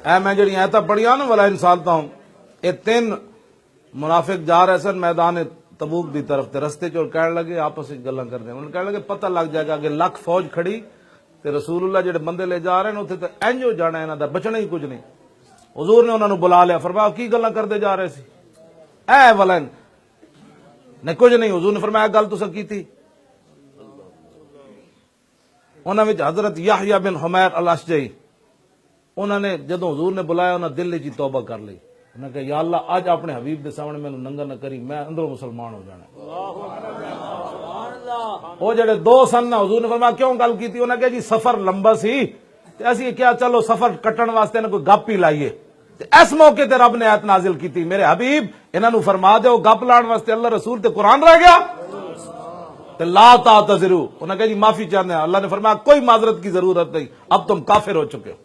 اے میں جڑی آیتاں پڑھیاں نا ولا انسالتا ہوں، یہ 3 منافق جا رہے سن میدان تبوک دی طرف تے رستے چ کہنے لگے آپس وچ گلاں کردے، انہوں نے کہنے لگے پتہ لگ جائے گا کہ لکھ فوج کھڑی تے رسول اللہ جڑے بندے لے جا رہے ہیں اوتھے تے انج ہو جانا انہاں دا بچنا ہی کچھ نہیں۔ حضور نے انہوں نے بلا لیا، فرمایا کی گلاں کردے جا رہے سی؟ اے ولن نے کچھ نہیں۔ حضور نے فرمایا گل تساں کیتی؟ انہاں وچ حضرت یحییٰ بن حمیر الاشجعی، انہوں نے جدوں حضور نے بلایا انہاں دل وچ توبہ کر لی، انہوں نے کہا یا اللہ اج اپنے حبیب دے سامنے مینوں ننگا نہ کری، میں اندروں مسلمان ہو جانا۔ وہ جڑے 2 سن نا، حضور نے فرمایا کیوں گل کیتی؟ انہوں نے کہا جی سفر لمبا سی تے اسی کیا چلو سفر کٹن واسطے نہ کوئی گپ ہی لائیے، تے اس موقع تے رب نے آیت نازل کیتی میرے حبیب انہاں نوں فرما دیو گپ لان واسطے اللہ رسول تے قرآن رہ گیا تے لا تعتذروا، انہوں نے کہا جی معافی چاہتے ہیں۔ اللہ نے فرمایا کوئی معذرت کی ضرورت نہیں، اب تم کافر ہو چکے ہو۔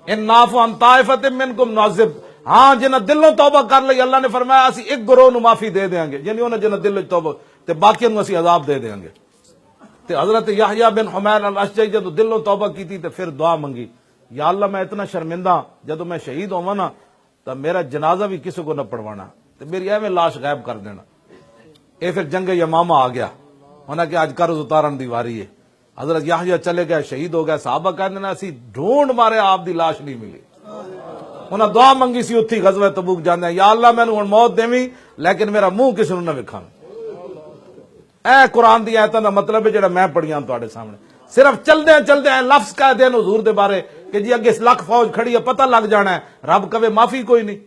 ان نعفو عن طائفۃ منکم نعذب، ہاں جنہاں دلوں توبہ کر لئی اللہ نے فرمایا اسی ایک گروہ نو معافی دے دیاں گے، یعنی انہاں جنہاں دل وچ توبہ تے باقیاں نو اسی عذاب دے دیاں گے۔ تے حضرت یحییٰ بن حمیر الاشجعی جدوں دلوں توبہ کیتی تے پھر دعا منگی، یا اللہ میں اتنا شرمندہ جدوں میں شہید ہوواں نا تے میرا جنازہ بھی کسی کو نہ پڑھوانا تے میری ایویں لاش غائب کر دینا۔ اے پھر جنگ یمامہ آ گیا، انہاں کہ آج قرض اتارن دی واری ہے۔ حضرت یحییٰ چلے گئے، شہید ہو گئے، صحابہ کہندے نے اسی ڈھونڈ مارے آپ دی لاش نہیں ملی۔ انہاں دعا منگی سی اتھی غزوہ تبوک جاندے، یا اللہ مینوں ہن موت دیویں لیکن میرا منہ کسی نوں نہ وکھاویں۔ اے قرآن دی آیتاں دا مطلب ہے جڑا میں پڑھیاں تواڈے سامنے، صرف چلدے لفظ کہہ دین حضور دے بارے کہ جی اگے لکھ فوج کھڑی ہے پتہ لگ جانا ہے، رب کہے معافی کوئی نہیں۔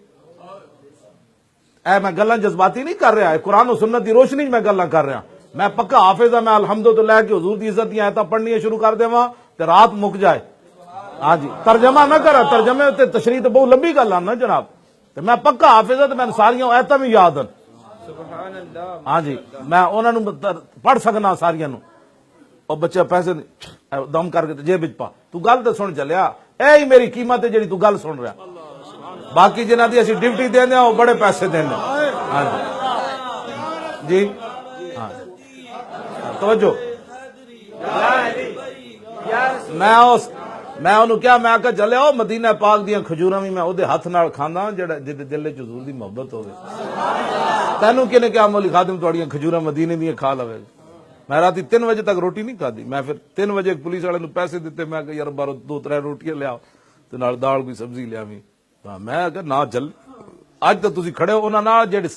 اے میں گلاں جذباتی نہیں کر رہا، قرآن و سنت دی روشنی میں گلاں کر رہا، میں پکا حافظ ہاں، میں الحمدللہ کہ حضور دی عزت دی آیتاں پڑھنی شروع کر دیواں تے رات مک جائے۔ ہاں جی ترجمہ نہ کرا، ترجمے تے تشریح تے بہت لمبی گل نا جناب، تے میں پکا حافظ ہاں تے میں ساریاں آیتاں بھی یاد ہیں۔ ہاں جی میں انہاں نوں پڑھ سکنا ساریاں نوں۔ او بچے پیسے دم کر کے جیب وچ پا، تو گل تے سن چلیا، اے ہی میری قیمت ہے جڑی تو گل سن رہا، باقی جنہاں دی اسی ڈیوٹی دیندے ہیں وہ بڑے پیسے دیندے ہیں۔ ہاں جی جی ہاں توجہ، میں انہوں کیا میں آکا چلے آؤ مدینہ پاک دیاں کھجوراں بھی میں اودے ہاتھ نال کھاندا جڑا جدے دل وچ حضور دی محبت ہوے۔ تینوں کنے کیا مولی خادم تواڈیاں کھجوراں مدینے دیاں کھا لوے؟ میں راتی 3 بجے تک روٹی نہیں کھادی، میں پھر 3 بجے پولیس والے نوں پیسے دیتے، میں کہ یار بارو 2-3 روٹیاں لے آؤ تے نال دال کوئی سبزی لے آویں۔ میں کہ نہ چل اج تے تسی کھڑے ہو انہاں نال جڑے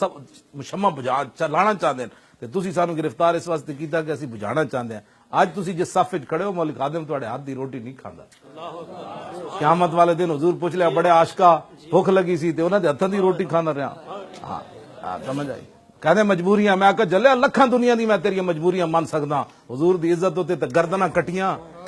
شمع بجا چلانا چاہندے ہیں تے تسی سانوں گرفتار اس واسطے کیتا کہ اسی بجانا چاہندے ہیں۔ اج تسی جس صف وچ کھڑے ہو مولی خادم تواڈے ہاتھ دی روٹی نہیں کھاندا۔ قیامت والے دن حضور پوچھ لیا بڑے عاشقا بھوک لگی سی تے انہاں دے ہتھاں دی روٹی کھانا رہا۔ ہاں سمجھ آئی؟ کہندے مجبوریاں، میں آکھا جلے لکھاں دنیا دی میں تیریاں مجبوریاں من سکدا، حضور دی عزت ہوتے تے گردناں کٹیاں